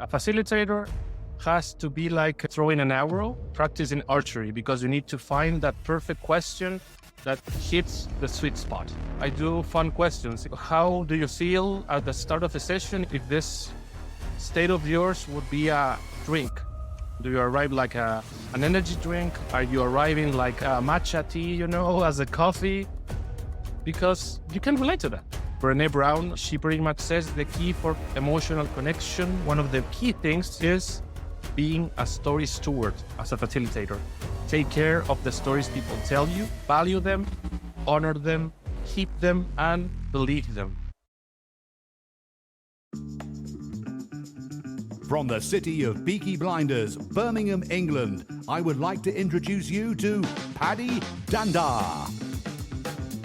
A facilitator has to be like throwing an arrow, practicing archery, because you need to find that perfect question that hits the sweet spot. I do fun questions. How do you feel at the start of a session if this state of yours would be a drink? Do you arrive like an energy drink? Are you arriving like a matcha tea, as a coffee? Because you can relate to that. Brené Brown, she pretty much says the key for emotional connection, one of the key things is being a story steward as a facilitator. Take care of the stories people tell you, value them, honor them, keep them, and believe them. From the city of Peaky Blinders, Birmingham, England, I would like to introduce you to Paddy Danda.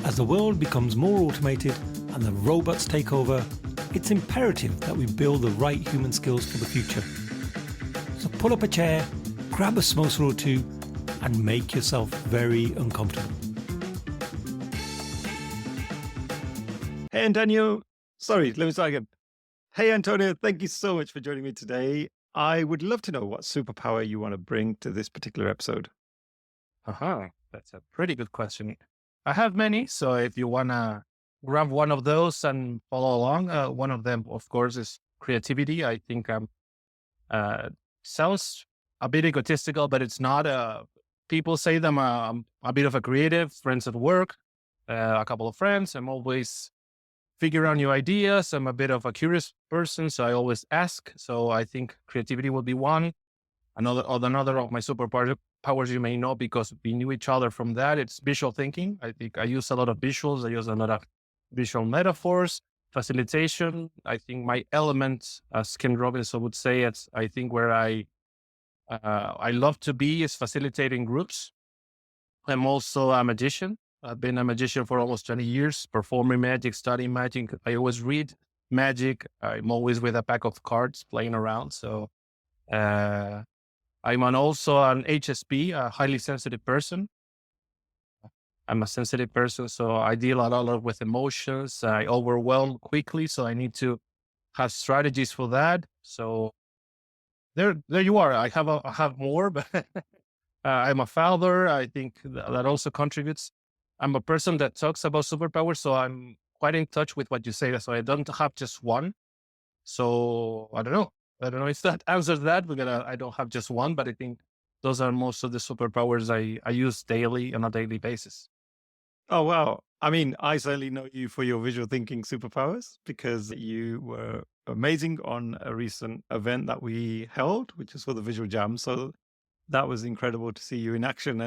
As the world becomes more automated and the robots take over, it's imperative that we build the right human skills for the future. So pull up a chair, grab a samosa or two, and make yourself very uncomfortable. Hey, Antonio. Sorry, let me start again. Hey, Antonio, thank you so much for joining me today. I would love to know what superpower you want to bring to this particular episode. That's a pretty good question. I have many, so if you want to grab one of those and follow along, one of them, of course, is creativity. I think sounds a bit egotistical, but it's not. People say that I'm a bit of a creative, friends at work, a couple of friends. I'm always figure out new ideas. I'm a bit of a curious person, so I always ask. So I think creativity will be one. Another of my superpowers you may know because we knew each other from that. It's visual thinking. I think I use a lot of visuals. I use a lot of visual metaphors. Facilitation. I think my element, as Ken Robinson would say, it's I think where I love to be is facilitating groups. I'm also a magician. I've been a magician for almost 20 years, performing magic, studying magic. I always read magic. I'm always with a pack of cards playing around. So I'm also an HSP, a highly sensitive person. I'm a sensitive person, so I deal a lot with emotions. I overwhelm quickly, so I need to have strategies for that. So there you are. I have more, but I'm a father. I think that also contributes. I'm a person that talks about superpowers, so I'm quite in touch with what you say. So I don't have just one. So I don't know if that answers that. I don't have just one, but I think those are most of the superpowers I use daily on a daily basis. Oh, wow. I mean, I certainly know you for your visual thinking superpowers because you were amazing on a recent event that we held, which is for the Visual Jam. So that was incredible to see you in action.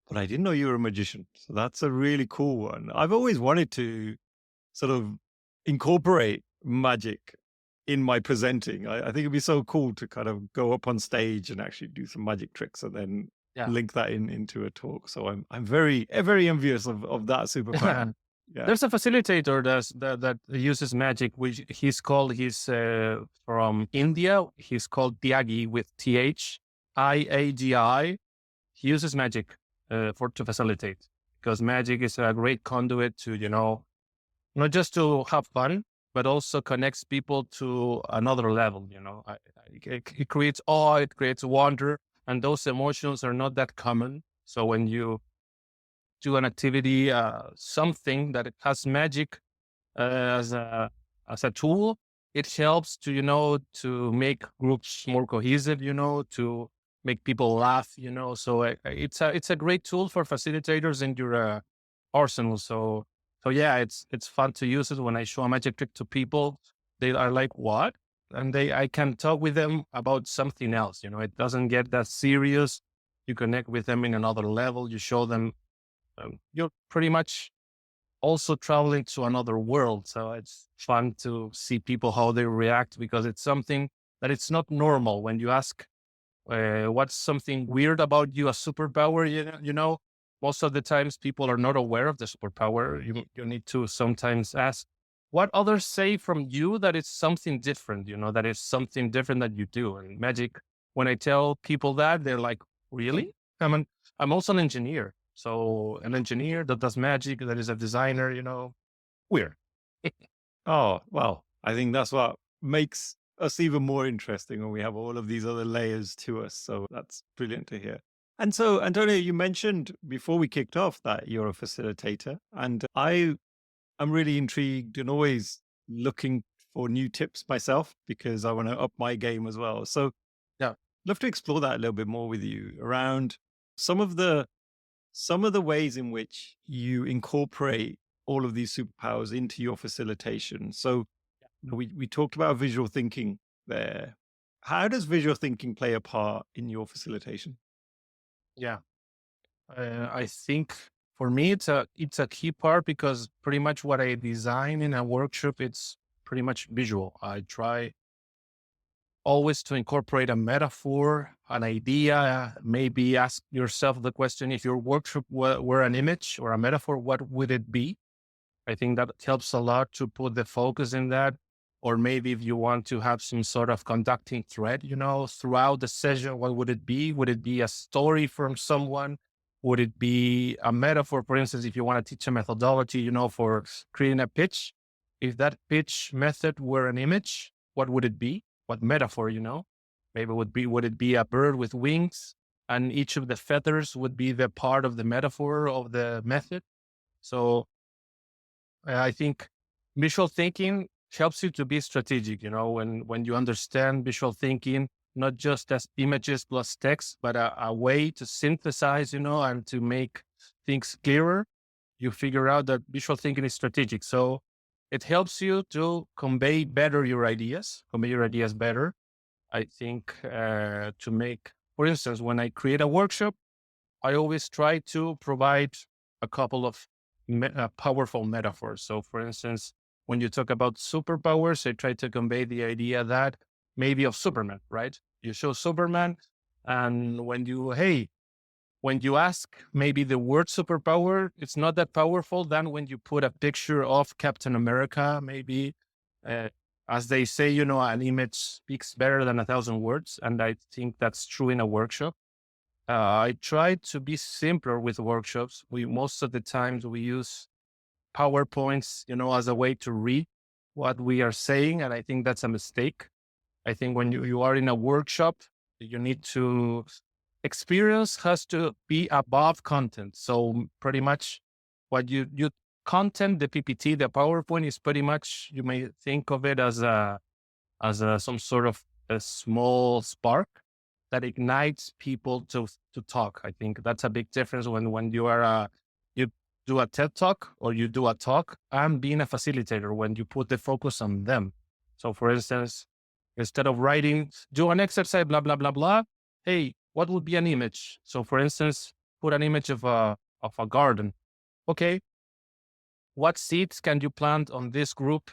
But I didn't know you were a magician. So that's a really cool one. I've always wanted to sort of incorporate magic in my presenting. I think it'd be so cool to kind of go up on stage and actually do some magic tricks and then link that into a talk. So I'm very, very envious of that superpower. Yeah. There's a facilitator that uses magic, which he's from India. He's called Tyagi with THIAGI. He uses magic to facilitate because magic is a great conduit to, not just to have fun, but also connects people to another level. It creates awe, it creates wonder, and those emotions are not that common. So when you do an activity, something that has magic as a tool, it helps to, to make groups more cohesive, to make people laugh, so it's a great tool for facilitators in your arsenal. So yeah, it's fun to use it. When I show a magic trick to people, they are like, what? And I can talk with them about something else. It doesn't get that serious. You connect with them in another level. You show them, you're pretty much also traveling to another world. So it's fun to see people, how they react, because it's something that it's not normal. When you ask, what's something weird about you, a superpower, most of the times people are not aware of the superpower. You need to sometimes ask what others say from you that it's something different, that is something different that you do. And magic, when I tell people that, they're like, really? I'm also an engineer. So an engineer that does magic, that is a designer, weird. Oh, well, I think that's what makes us even more interesting when we have all of these other layers to us. So that's brilliant to hear. And so, Antonio, you mentioned before we kicked off that you're a facilitator, and I am really intrigued and always looking for new tips myself because I want to up my game as well. So, Yeah. love to explore that a little bit more with you around some of the ways in which you incorporate all of these superpowers into your facilitation. So we talked about visual thinking there. How does visual thinking play a part in your facilitation? Yeah. I think for me it's a key part because pretty much what I design in a workshop it's pretty much visual. I try always to incorporate a metaphor, an idea. Maybe ask yourself the question: if your workshop were an image or a metaphor, what would it be? I think that helps a lot to put the focus in that. Or maybe if you want to have some sort of conducting thread, throughout the session, what would it be? Would it be a story from someone? Would it be a metaphor? For instance, if you want to teach a methodology, for creating a pitch, if that pitch method were an image, what would it be? What metaphor, Maybe would it be a bird with wings and each of the feathers would be the part of the metaphor of the method? So I think visual thinking helps you to be strategic, when you understand visual thinking, not just as images plus text, but a way to synthesize, and to make things clearer. You figure out that visual thinking is strategic. So it helps you to convey your ideas better. I think to make, for instance, when I create a workshop, I always try to provide a couple of powerful metaphors. So, for instance, when you talk about superpowers, I try to convey the idea that maybe of Superman, right? You show Superman, and when you ask maybe the word superpower, it's not that powerful than when you put a picture of Captain America, maybe. As they say, an image speaks better than 1,000 words. And I think that's true in a workshop. I try to be simpler with workshops. Most of the times we use PowerPoints, as a way to read what we are saying. And I think that's a mistake. I think when you are in a workshop, you need to experience has to be above content. So pretty much what you content, the PPT, the PowerPoint is pretty much, you may think of it as some sort of a small spark that ignites people to talk. I think that's a big difference when you are you do a TED talk or you do a talk and being a facilitator when you put the focus on them. So for instance, instead of writing, do an exercise, blah, blah, blah, blah. Hey, what would be an image? So for instance, put an image of a garden. Okay. What seeds can you plant on this group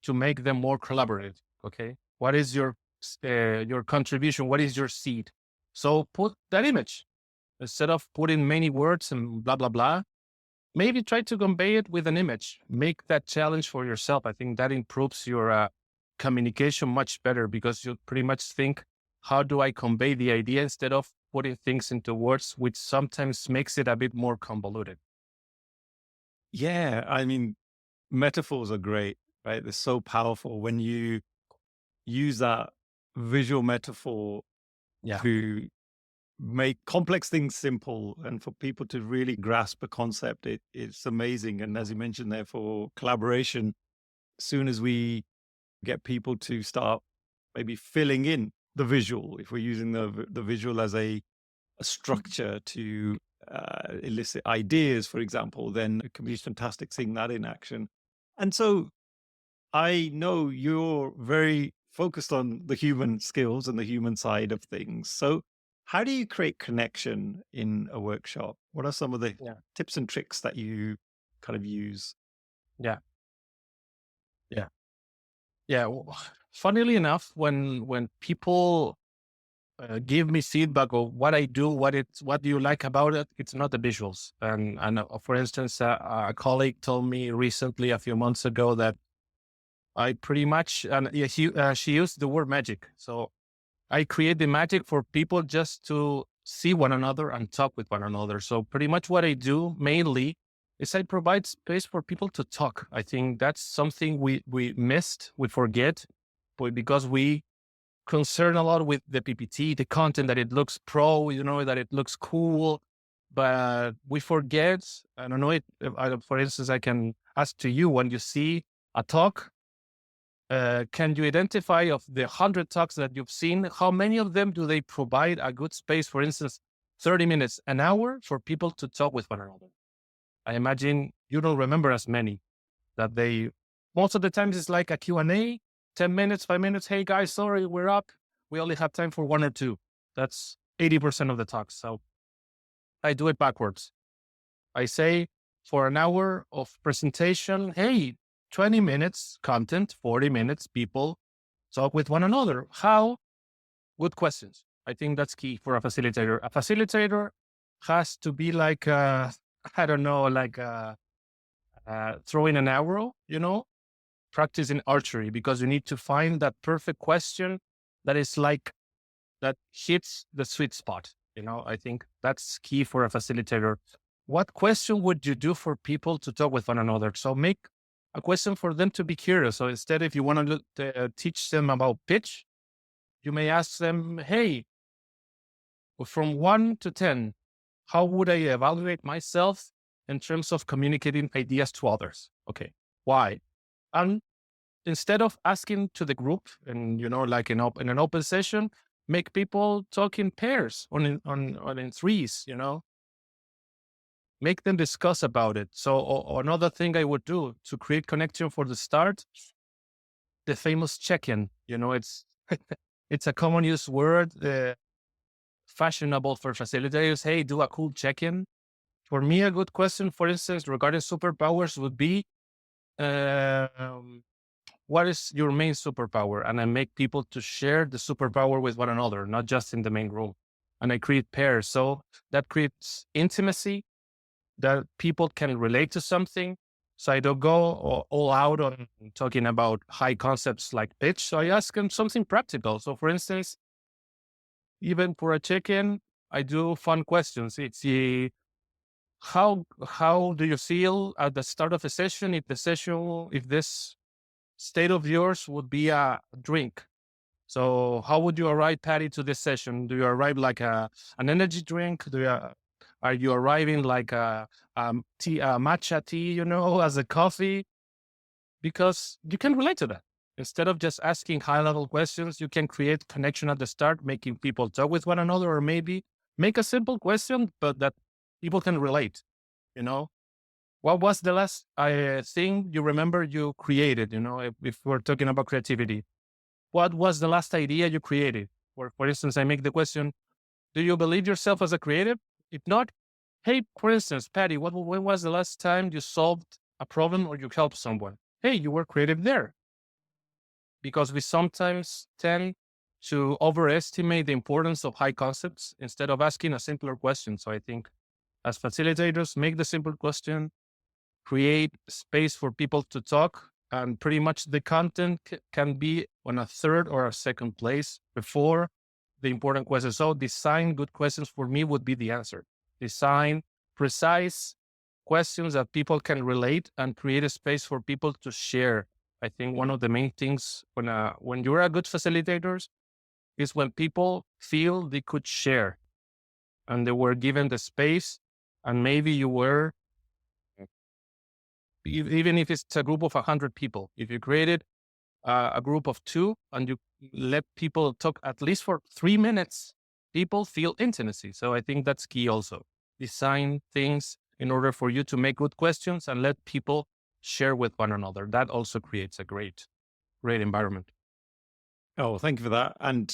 to make them more collaborative? Okay. What is your contribution? What is your seed? So put that image instead of putting many words and blah, blah, blah. Maybe try to convey it with an image. Make that challenge for yourself. I think that improves your communication much better because you pretty much think, how do I convey the idea instead of putting things into words, which sometimes makes it a bit more convoluted. Yeah, I mean, metaphors are great, right? They're so powerful when you use that visual metaphor Yeah. to make complex things simple and for people to really grasp a concept. It's amazing. And as you mentioned there, for collaboration, as soon as we get people to start maybe filling in the visual, if we're using the visual as a structure to elicit ideas, for example, then it can be fantastic seeing that in action. And so I know you're very focused on the human skills and the human side of things. So how do you create connection in a workshop? What are some of the Yeah. tips and tricks that you kind of use? Yeah. Funnily enough, when people give me feedback of what I do, what do you like about it, it's not the visuals. And for instance, a colleague told me recently, a few months ago, that I pretty much, and she used the word magic. So I create the magic for people just to see one another and talk with one another. So pretty much what I do mainly is I provide space for people to talk. I think that's something we missed, we forget, but because we concerned a lot with the PPT, the content, that it looks pro, that it looks cool, but we forget. I don't know it. For instance, I can ask to you, when you see a talk, can you identify, of the 100 talks that you've seen, how many of them do they provide a good space, for instance, 30 minutes, an hour, for people to talk with one another? I imagine you don't remember as many. That most of the times it's like a Q&A, 10 minutes, 5 minutes. Hey guys, sorry, we're up. We only have time for 1 or 2. That's 80% of the talks. So I do it backwards. I say, for an hour of presentation, hey, 20 minutes content, 40 minutes people talk with one another. How? Good questions. I think that's key for a facilitator. A facilitator has to be like, throwing an arrow, practicing archery, because you need to find that perfect question that hits the sweet spot. I think that's key for a facilitator. What question would you do for people to talk with one another? So make a question for them to be curious. So instead, if you want to teach them about pitch, you may ask them, hey, from 1 to 10, how would I evaluate myself in terms of communicating ideas to others? Okay, why? And instead of asking to the group, and like in an open session, make people talk in pairs, or in threes. Make them discuss about it. So another thing I would do to create connection for the start, the famous check-in. It's it's a common use word, fashionable for facilitators. Hey, do a cool check-in. For me, a good question, for instance, regarding superpowers would be, what is your main superpower? And I make people to share the superpower with one another, not just in the main room. And I create pairs. So that creates intimacy, that people can relate to something. So I don't go all out on talking about high concepts like pitch. So I ask them something practical. So for instance, even for a check-in, I do fun questions. It's how do you feel at the start of a session? If this state of yours would be a drink. So how would you arrive, Patty, to this session? Do you arrive like an energy drink? Are you arriving like a matcha tea, as a coffee? Because you can relate to that. Instead of just asking high-level questions, you can create connection at the start, making people talk with one another, or maybe make a simple question, but that people can relate. What was the last thing you remember you created? If we're talking about creativity, what was the last idea you created? Or for instance, I make the question, do you believe yourself as a creative? If not, hey, for instance, Patty, when was the last time you solved a problem or you helped someone? Hey, you were creative there. Because we sometimes tend to overestimate the importance of high concepts instead of asking a simpler question. So I think as facilitators, make the simple question, create space for people to talk, and pretty much the content can be on a third or a second place before the important questions. So design good questions, for me, would be the answer. Design precise questions that people can relate and create a space for people to share. I think one of the main things when you're a good facilitator is when people feel they could share and they were given the space, and maybe you were, even if it's a group of 100 people, if you created a group of 2 and you let people talk at least for 3 minutes, people feel intimacy. So I think that's key also. Design things in order for you to make good questions and let people share with one another. That also creates a great environment. Oh, thank you for that. And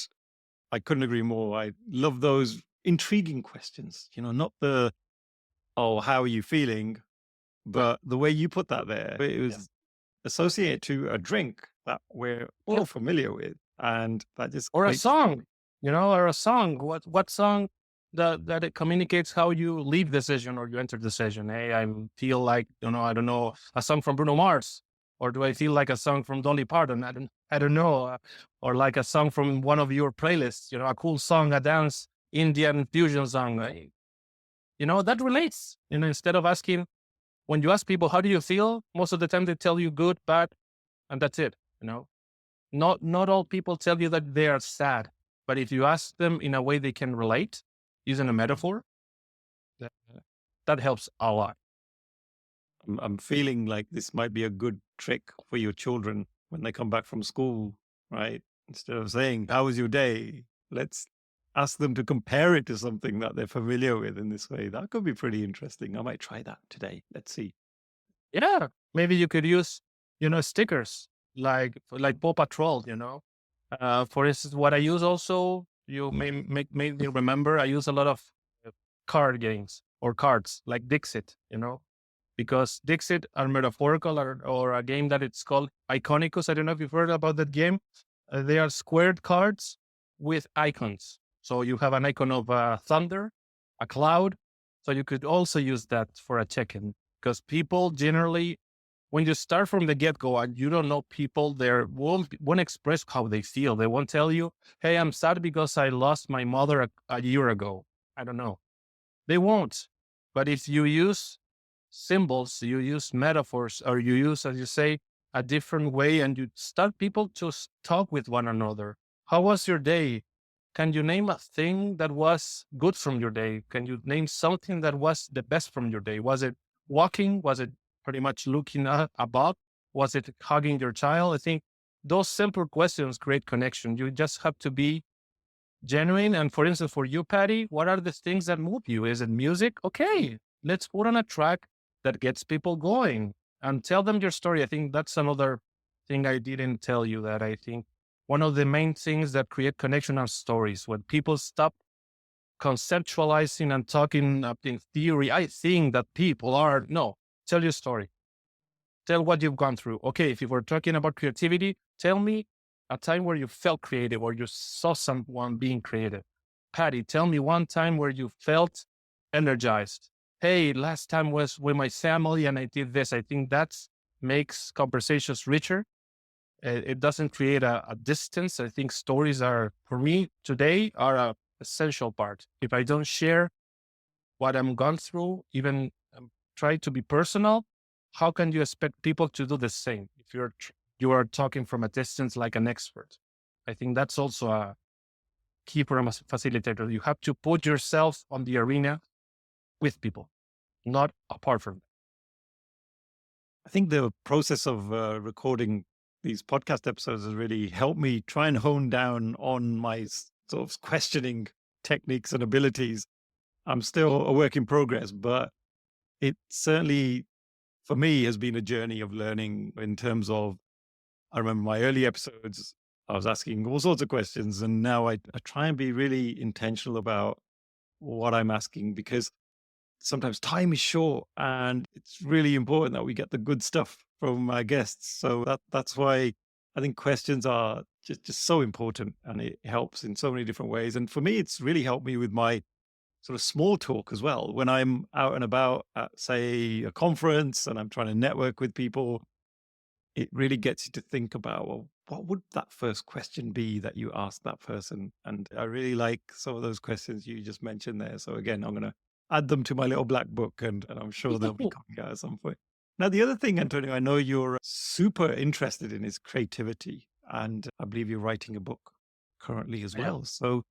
I couldn't agree more. I love those intriguing questions, not the, oh, how are you feeling? But the way you put that there, it was associated to a drink that we're all familiar with. And that just... Or a song, or a song. What song that it communicates how you leave the session or you enter the session? Hey, I feel like, I don't know, a song from Bruno Mars, or do I feel like a song from Dolly Parton? I don't know, or like a song from one of your playlists, a cool song, a dance, Indian fusion song. That relates. Instead of asking, when you ask people, how do you feel? Most of the time they tell you good, bad, and that's it. Not all people tell you that they are sad, but if you ask them in a way they can relate, using a metaphor, that, that helps a lot. I'm feeling like this might be a good trick for your children when they come back from school, right? Instead of saying, "How was your day?" Let's ask them to compare it to something that they're familiar with in this way. That could be pretty interesting. I might try that today. Let's see. Yeah, maybe you could use, stickers like Paw Patrol. For instance, what I use also, you may make made me remember. I use a lot of uh, card games or cards like Dixit. Because Dixit are metaphorical, or a game that it's called Iconicus. I don't know if you've heard about that game. They are squared cards with icons. So you have an icon of thunder, a cloud. So you could also use that for a check-in, because people generally, when you start from the get-go and you don't know people, they won't express how they feel. They won't tell you, "Hey, I'm sad because I lost my mother a year ago." I don't know. They won't. But if you use symbols, you use metaphors, or you use, as you say, a different way, and you start people to talk with one another. How was your day? Can you name a thing that was good from your day? Can you name something that was the best from your day? Was it walking? Was it pretty much looking above? Was it hugging your child? I think those simple questions create connection. You just have to be genuine. And for instance, for you, Patty, what are the things that move you? Is it music? Okay, let's put on a track that gets people going and tell them your story. I think that's another thing I didn't tell you, that I think one of the main things that create connection are stories. When people stop conceptualizing and talking up in theory, I think that people are, no, tell your story. Tell what you've gone through. Okay, if we're talking about creativity, tell me a time where you felt creative or you saw someone being creative. Patty, tell me one time where you felt energized. Hey, last time was with my family and I did this. I think that makes conversations richer. It doesn't create a distance. I think stories are, for me today, are a essential part. If I don't share what I'm gone through, even try to be personal, how can you expect people to do the same if you are talking from a distance like an expert? I think that's also a key for a facilitator. You have to put yourself on the arena with people, not apart from them. I think the process of recording these podcast episodes has really helped me try and hone down on my sort of questioning techniques and abilities. I'm still a work in progress, but it certainly, for me, has been a journey of learning in terms of, I remember my early episodes, I was asking all sorts of questions, and now I try and be really intentional about what I'm asking, because sometimes time is short and it's really important that we get the good stuff from our guests. So that's why I think questions are just so important, and it helps in so many different ways. And for me, it's really helped me with my sort of small talk as well. When I'm out and about at, say, a conference and I'm trying to network with people, it really gets you to think about, well, what would that first question be that you ask that person? And I really like some of those questions you just mentioned there. So again, I'm going to add them to my little black book, and I'm sure they'll be coming out at some point. Now, the other thing, Antonio, I know you're super interested in is creativity. And I believe you're writing a book currently as Yeah. well. So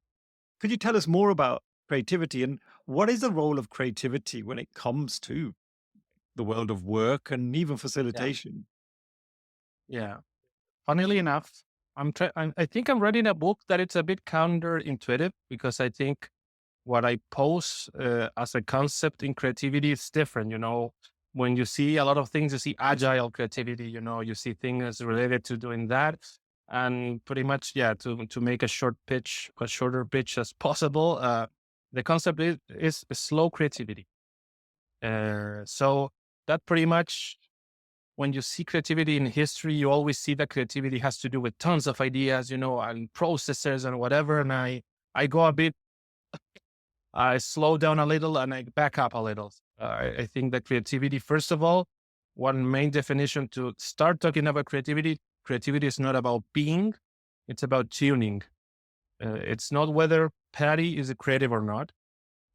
could you tell us more about creativity, and what is the role of creativity when it comes to the world of work and even Yeah. facilitation? Yeah. Funnily enough, I think I'm writing a book that it's a bit counterintuitive, because I think what I pose as a concept in creativity is different. When you see a lot of things, you see agile creativity. You see things related to doing that, and pretty much, yeah, to make a shorter pitch as possible. The concept is slow creativity. So that pretty much, when you see creativity in history, you always see that creativity has to do with tons of ideas, and processes and whatever. And I go a bit, I slow down a little and I back up a little. I think that creativity, first of all, one main definition to start talking about creativity is not about being, it's about tuning. It's not whether Patty is a creative or not.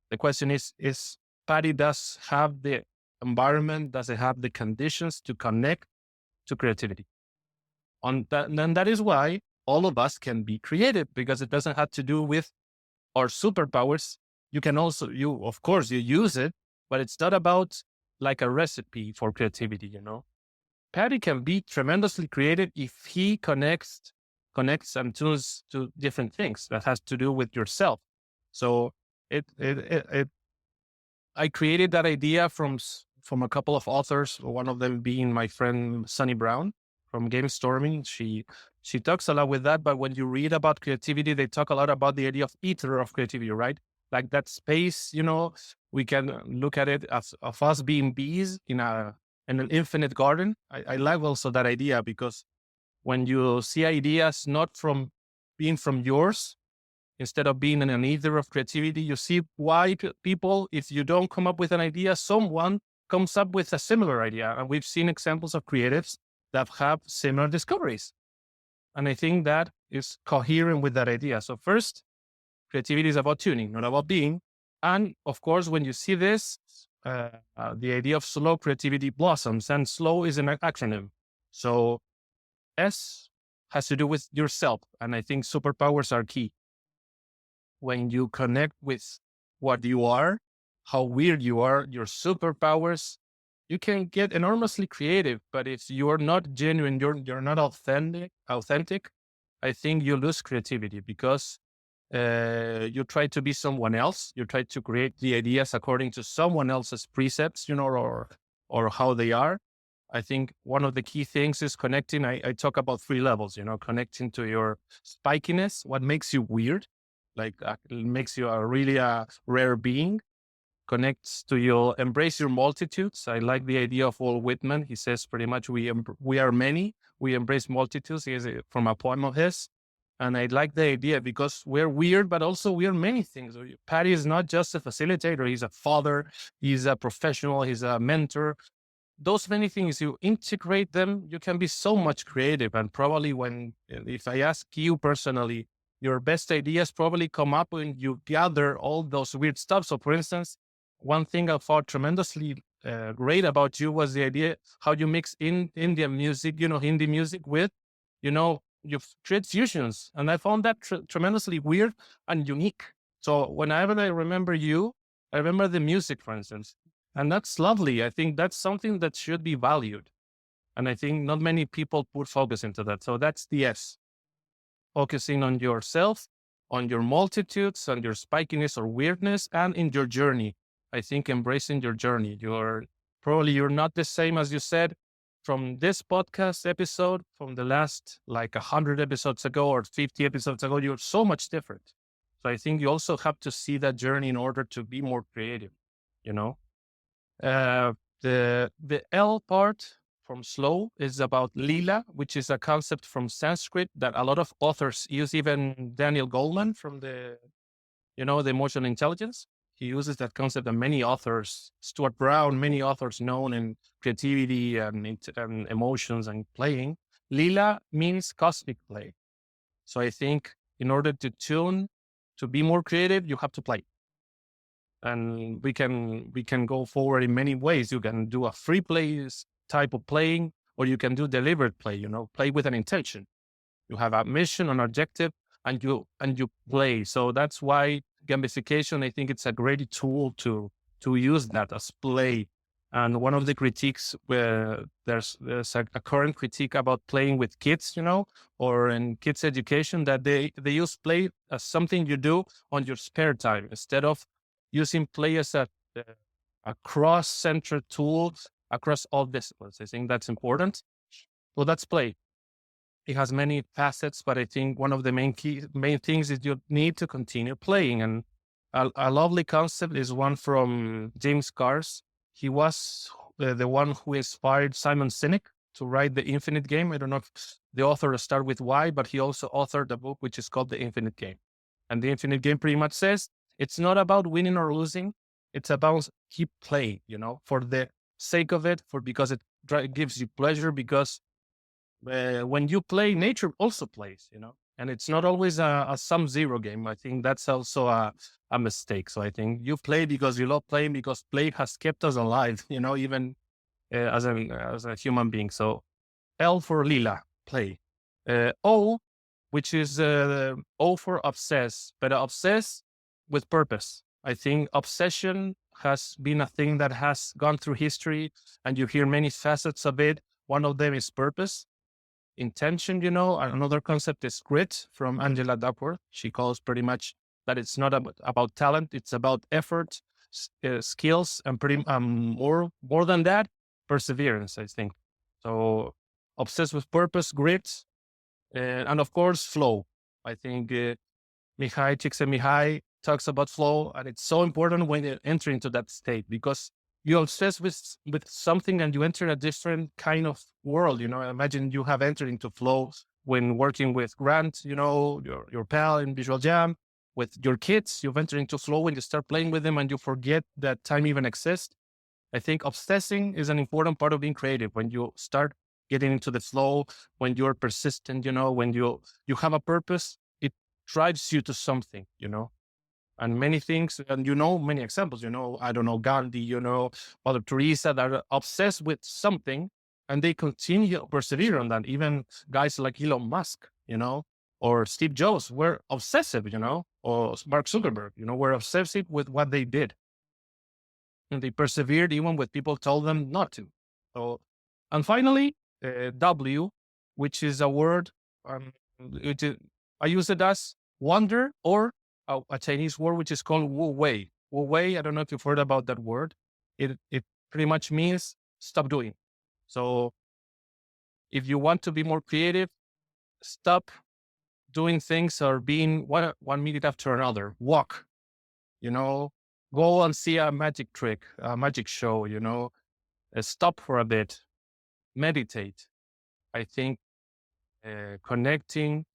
The question is Patty does have the environment, does it have the conditions to connect to creativity? And that is why all of us can be creative, because it doesn't have to do with our superpowers. You can also, of course, you use it, but it's not about like a recipe for creativity, Paddy can be tremendously creative if he connects and tunes to different things that has to do with yourself. So I created that idea from a couple of authors, one of them being my friend Sunny Brown from Game Storming. She talks a lot with that, but when you read about creativity, they talk a lot about the idea of ether of creativity, right? Like that space, we can look at it as of us being bees in an infinite garden. I like also that idea, because when you see ideas not from being from yours, instead of being in an ether of creativity, you see why people, if you don't come up with an idea, someone comes up with a similar idea. And we've seen examples of creatives that have similar discoveries. And I think that is coherent with that idea. So first, creativity is about tuning, not about being. And of course, when you see this, the idea of slow creativity blossoms, and slow is an acronym. So S has to do with yourself. And I think superpowers are key. When you connect with what you are, how weird you are, your superpowers, you can get enormously creative. But if you're not genuine, you're not authentic, I think you lose creativity, because you try to be someone else. You try to create the ideas according to someone else's precepts, or how they are. I think one of the key things is connecting. I talk about 3 levels, connecting to your spikiness, what makes you weird, like it makes you a really rare being. Connects to your embrace your multitudes. I like the idea of Walt Whitman. He says pretty much we are many, we embrace multitudes. He is from a poem of his. And I like the idea, because we're weird, but also we are many things. Paddy is not just a facilitator. He's a father. He's a professional. He's a mentor. Those many things, you integrate them, you can be so much creative. And probably if I ask you personally, your best ideas probably come up when you gather all those weird stuff. So for instance, one thing I thought tremendously great about you was the idea how you mix Indian music, Hindi music with, you create fusions. And I found that tremendously weird and unique. So whenever I remember you, I remember the music, for instance. And that's lovely. I think that's something that should be valued. And I think not many people put focus into that. So that's the S. Focusing on yourself, on your multitudes, on your spikiness or weirdness, and in your journey. I think embracing your journey. You're not the same, as you said, from this podcast episode, from the last 100 episodes ago or 50 episodes ago. You're so much different. So I think you also have to see that journey in order to be more creative, The L part from slow is about lila, which is a concept from Sanskrit that a lot of authors use. Even Daniel Goleman from the emotional intelligence, he uses that concept, and many authors, Stuart Brown, many authors known in creativity and emotions and playing. Lila means cosmic play. So I think in order to tune, to be more creative, you have to play. And we can go forward in many ways. You can do a free play type of playing, or you can do deliberate play, play with an intention. You have a mission, an objective, and you play. So that's why gamification, I think it's a great tool to use that as play. And one of the critiques, where there's a current critique about playing with kids, or in kids education, that they use play as something you do on your spare time, instead of using play as a cross-centered tool across all disciplines. I think that's important. Well, that's play. It has many facets, but I think one of the main things is you need to continue playing. And a lovely concept is one from James Cars. He was the one who inspired Simon Sinek to write The Infinite Game. I don't know if the author started with Y, but he also authored a book which is called The Infinite Game. And The Infinite Game pretty much says, it's not about winning or losing. It's about keep playing, for the sake of it, because it gives you pleasure, because when you play, nature also plays, and it's not always a sum-zero game. I think that's also a mistake. So I think you play because you love playing, because play has kept us alive, even as a human being. So L for Lila, play. O, which is O for obsess, but obsess with purpose. I think obsession has been a thing that has gone through history, and you hear many facets of it. One of them is purpose, intention, Another concept is grit from Angela Duckworth. She calls pretty much that it's not about talent, it's about effort, skills, and pretty more than that, perseverance, I think. So obsessed with purpose, grit, and of course, flow. I think Mihai Csikszentmihalyi talks about flow, and it's so important when you enter into that state, because you're obsessed with something and you enter a different kind of world. Imagine you have entered into flow when working with Grant, your pal in Visual Jam. With your kids, you've entered into flow when you start playing with them and you forget that time even exists. I think obsessing is an important part of being creative. When you start getting into the flow, when you're persistent, when you have a purpose, it drives you to something, and many things, and many examples, I don't know, Gandhi, Mother Teresa, that are obsessed with something and they continue to persevere on that. Even guys like Elon Musk, or Steve Jobs were obsessive, or Mark Zuckerberg, were obsessive with what they did. And they persevered even when people told them not to. So, and finally, W, which is a word, I use it as wonder, or a Chinese word which is called Wu Wei. Wu Wei, I don't know if you've heard about that word. It pretty much means stop doing. So if you want to be more creative, stop doing things or being one minute after another. Walk, go and see a magic trick, a magic show, stop for a bit, meditate. I think connecting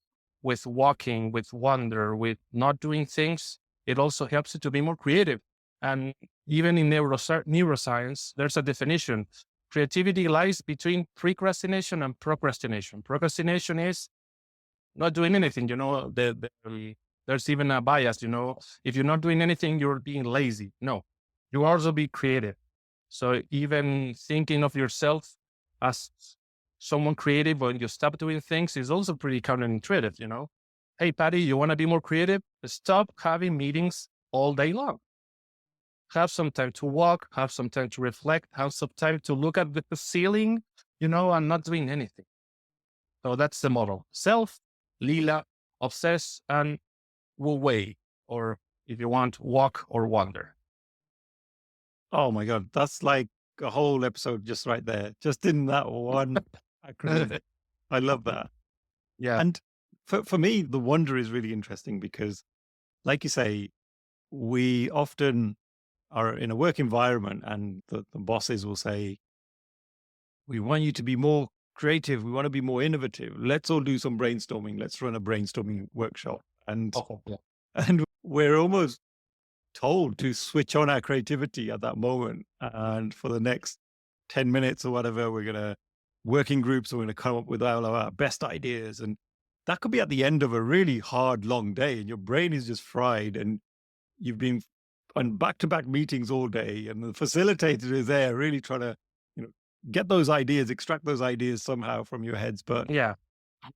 with walking, with wonder, with not doing things, it also helps you to be more creative. And even in neuroscience, there's a definition. Creativity lies between precrastination and procrastination. Procrastination is not doing anything, there's even a bias, if you're not doing anything, you're being lazy. No, you also be creative. So even thinking of yourself as someone creative when you stop doing things is also pretty counterintuitive, Hey, Patty, you want to be more creative? Stop having meetings all day long. Have some time to walk, have some time to reflect, have some time to look at the ceiling, and not doing anything. So that's the model. Self, Lila, obsess, and Wu Wei, or if you want, walk or wander. Oh my God, that's like a whole episode just right there, just in that one acronym. I love that. Yeah. And for me, the wonder is really interesting because, like you say, we often are in a work environment and the bosses will say, we want you to be more creative. We want to be more innovative. Let's all do some brainstorming. Let's run a brainstorming workshop. And we're almost told to switch on our creativity at that moment. And for the next 10 minutes or whatever, we're going to work in groups. We're going to come up with all of our best ideas. And that could be at the end of a really hard, long day. And your brain is just fried. And you've been on back-to-back meetings all day. And the facilitator is there really trying to, get those ideas, extract those ideas somehow from your heads. But yeah,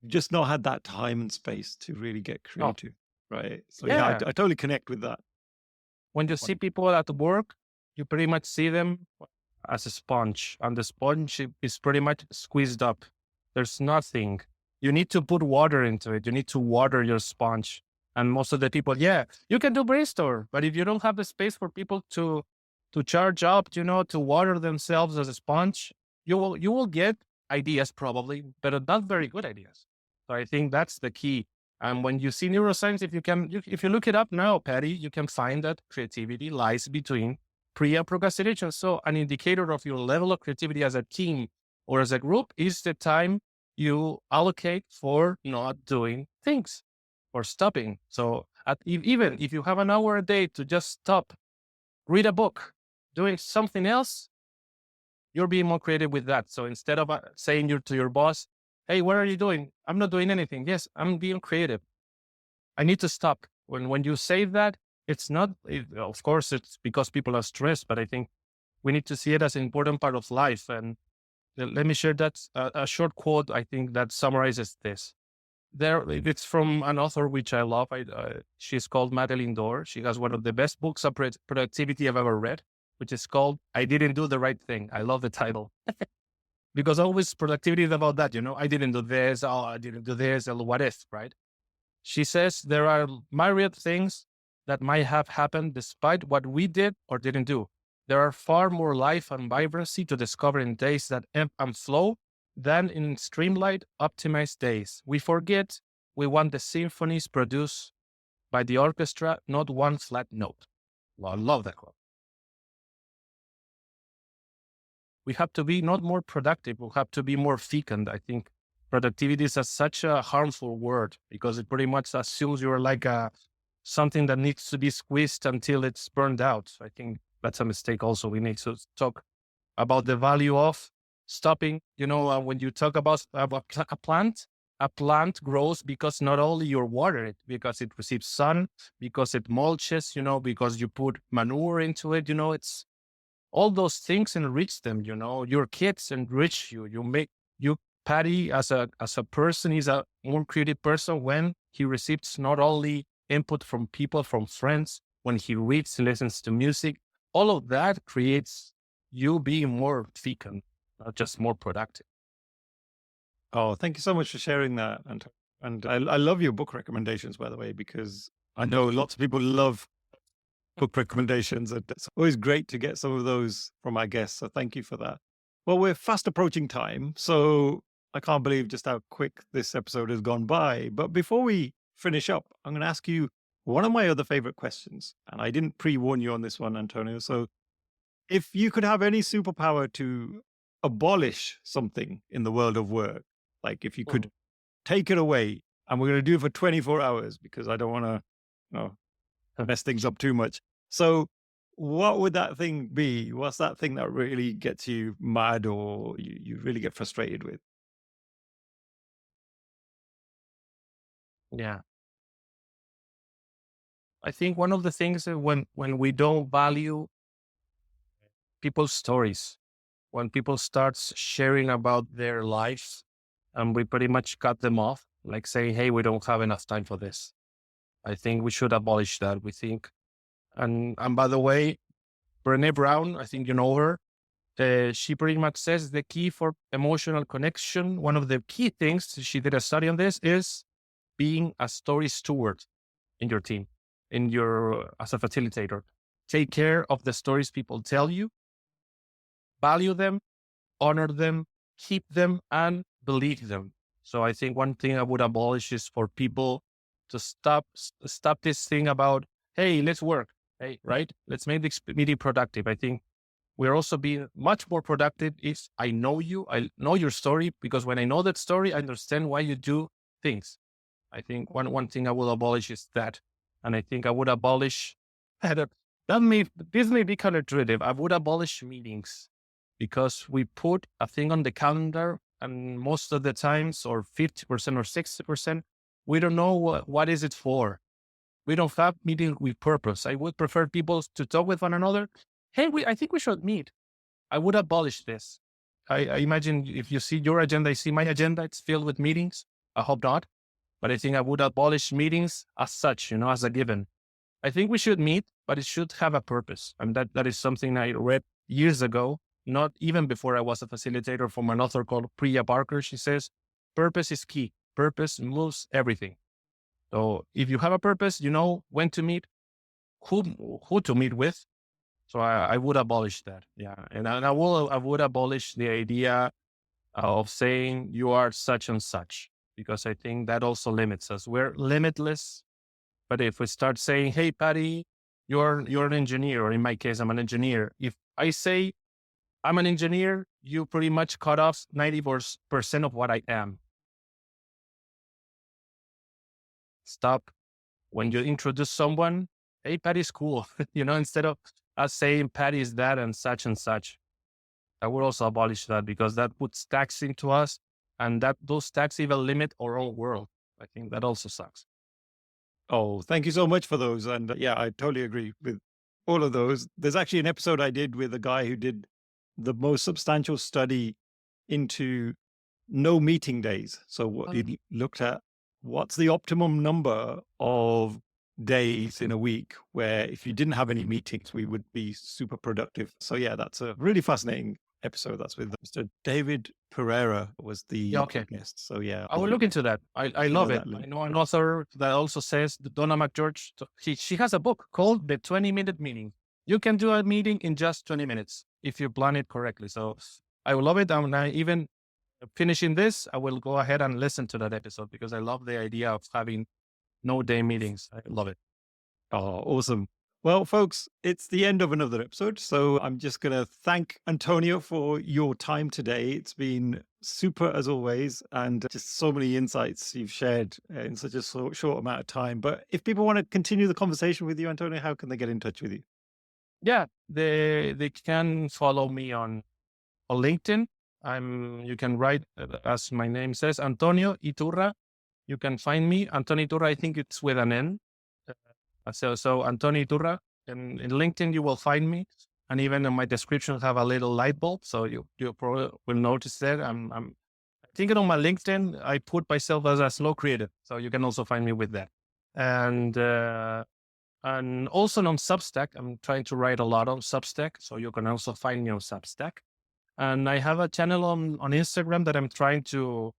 just not had that time and space to really get creative. Right. So Yeah. I totally connect with that. when you see people at work, you pretty much see them as a sponge, and the sponge is pretty much squeezed up. There's nothing. You need to put water into it. You need to water your sponge. And most of the people, you can do brainstorm, but if you don't have the space for people to charge up, to water themselves as a sponge, you will get ideas probably, but not very good ideas. So I think that's the key. And when you see neuroscience, if you look it up now, Patty, you can find that creativity lies between pre and procrastination. So an indicator of your level of creativity as a team or as a group is the time you allocate for not doing things or stopping. So even if you have an hour a day to just stop, read a book, doing something else, you're being more creative with that. So instead of saying to your boss, hey, what are you doing? I'm not doing anything. Yes, I'm being creative. I need to stop. When you say that, it's not, of course, it's because people are stressed, but I think we need to see it as an important part of life. And let me share that a short quote, I think that summarizes this. It's from an author which I love. She's called Madeline Dorr. She has one of the best books of productivity I've ever read, which is called "I Didn't Do the Right Thing." I love the title because always productivity is about that. I didn't do this. Oh, I didn't do this. What if, right? She says there are myriad things that might have happened despite what we did or didn't do. There are far more life and vibrancy to discover in days that ebb and flow than in streamlined, optimized days. We forget we want the symphonies produced by the orchestra, not one flat note. Well, I love that quote. We have to be not more productive, we have to be more fecund. I think productivity is such a harmful word because it pretty much assumes you're like something that needs to be squeezed until it's burned out. I think that's a mistake also. We need to talk about the value of stopping. When you talk about a plant grows because not only you water it, because it receives sun, because it mulches, because you put manure into it. It's all those things enrich them. Your kids enrich you. Paddy as a person is a more creative person when he receives not only input from people, from friends, when he reads, listens to music. All of that creates you being more fecund, not just more productive. Oh, thank you so much for sharing that. And I love your book recommendations, by the way, because I know lots of people love book recommendations. And it's always great to get some of those from our guests. So thank you for that. Well, we're fast approaching time, so I can't believe just how quick this episode has gone by. But before we finish up, I'm going to ask you one of my other favorite questions. And I didn't pre-warn you on this one, Antonio. So if you could have any superpower to abolish something in the world of work, like if you could take it away, and we're going to do it for 24 hours because I don't want to mess things up too much. So what would that thing be? What's that thing that really gets you mad or you really get frustrated with? Yeah. I think one of the things that when we don't value people's stories, when people start sharing about their lives and we pretty much cut them off, like saying, hey, we don't have enough time for this. I think we should abolish that. We think, and by the way, Brené Brown, I think you know her, she pretty much says the key for emotional connection, one of the key things, she did a study on this, is being a story steward in your team, as a facilitator. Take care of the stories people tell you, value them, honor them, keep them, and believe them. So I think one thing I would abolish is for people to stop this thing about, hey, let's work, hey, right? Let's make this meeting productive. I think we're also being much more productive if I know you, I know your story, because when I know that story, I understand why you do things. I think one thing I will abolish is that. And I think I would abolish this may be counterintuitive. I would abolish meetings because we put a thing on the calendar and most of the times, or 50% or 60%, we don't know what is it for. We don't have meeting with purpose. I would prefer people to talk with one another. Hey, I think we should meet. I would abolish this. I imagine if you see your agenda, I see my agenda, it's filled with meetings. I hope not. But I think I would abolish meetings as such, as a given. I think we should meet, but it should have a purpose. And that is something I read years ago, not even before I was a facilitator, from an author called Priya Parker. She says, purpose is key. Purpose moves everything. So if you have a purpose, you know when to meet, who to meet with. So I would abolish that. Yeah. And I would abolish the idea of saying you are such and such, because I think that also limits us. We're limitless. But if we start saying, hey, Patty, you're an engineer, or in my case, I'm an engineer. If I say I'm an engineer, you pretty much cut off 90% of what I am. Stop. When you introduce someone, hey, Patty's cool. Instead of us saying Patty is that and such and such. I would also abolish that, because that puts tax into us, and those tax even limit our own world. I think that also sucks. Oh, thank you so much for those. And yeah, I totally agree with all of those. There's actually an episode I did with a guy who did the most substantial study into no meeting days. So what he looked at what's the optimum number of days in a week where if you didn't have any meetings, we would be super productive. So yeah, that's a really fascinating episode. That's with Mr. David Pereira was the Yeah, okay. guest. So yeah, I will look into that. I love it. that link. I know an author that also says, Donna McGeorge, she has a book called The 20-Minute Meeting. You can do a meeting in just 20 minutes if you plan it correctly. So I will love it. And I even finishing this, I will go ahead and listen to that episode because I love the idea of having no day meetings. I love it. Oh, awesome. Well, folks, it's the end of another episode. So I'm just going to thank Antonio for your time today. It's been super as always, and just so many insights you've shared in such a short amount of time. But if people want to continue the conversation with you, Antonio, how can they get in touch with you? Yeah, they can follow me on LinkedIn. You can write, as my name says, Antonio Iturra. You can find me, Antonio Iturra. I think it's with an N. So Antonio Iturra. In LinkedIn, you will find me. And even in my description, have a little light bulb. So you probably will notice that. I'm thinking on my LinkedIn, I put myself as a slow creative. So you can also find me with that. And also on Substack, I'm trying to write a lot on Substack. So you can also find me on Substack. And I have a channel on Instagram that I'm trying to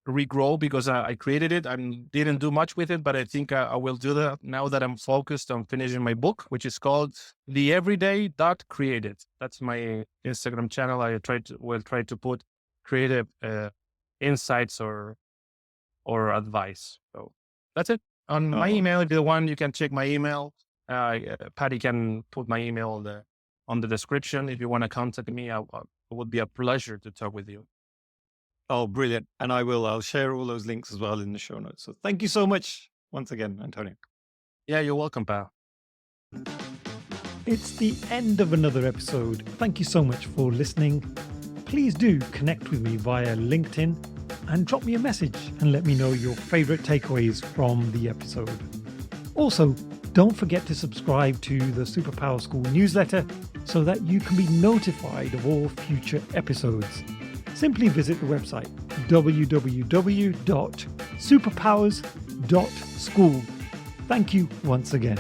regrow because I created it. I didn't do much with it, but I think I will do that now that I'm focused on finishing my book, which is called The Everyday Created. That's my Instagram channel. I will try to put creative insights or advice. So that's it. On my email, if you want, you can check my email. Patty can put my email on the description. If you want to contact me, it would be a pleasure to talk with you. Oh, brilliant. And I'll share all those links as well in the show notes. So thank you so much once again, Antonio. Yeah, you're welcome, pal. It's the end of another episode. Thank you so much for listening. Please do connect with me via LinkedIn and drop me a message and let me know your favorite takeaways from the episode. Also, don't forget to subscribe to the Superpower School newsletter so that you can be notified of all future episodes. Simply visit the website www.superpowers.school. Thank you once again.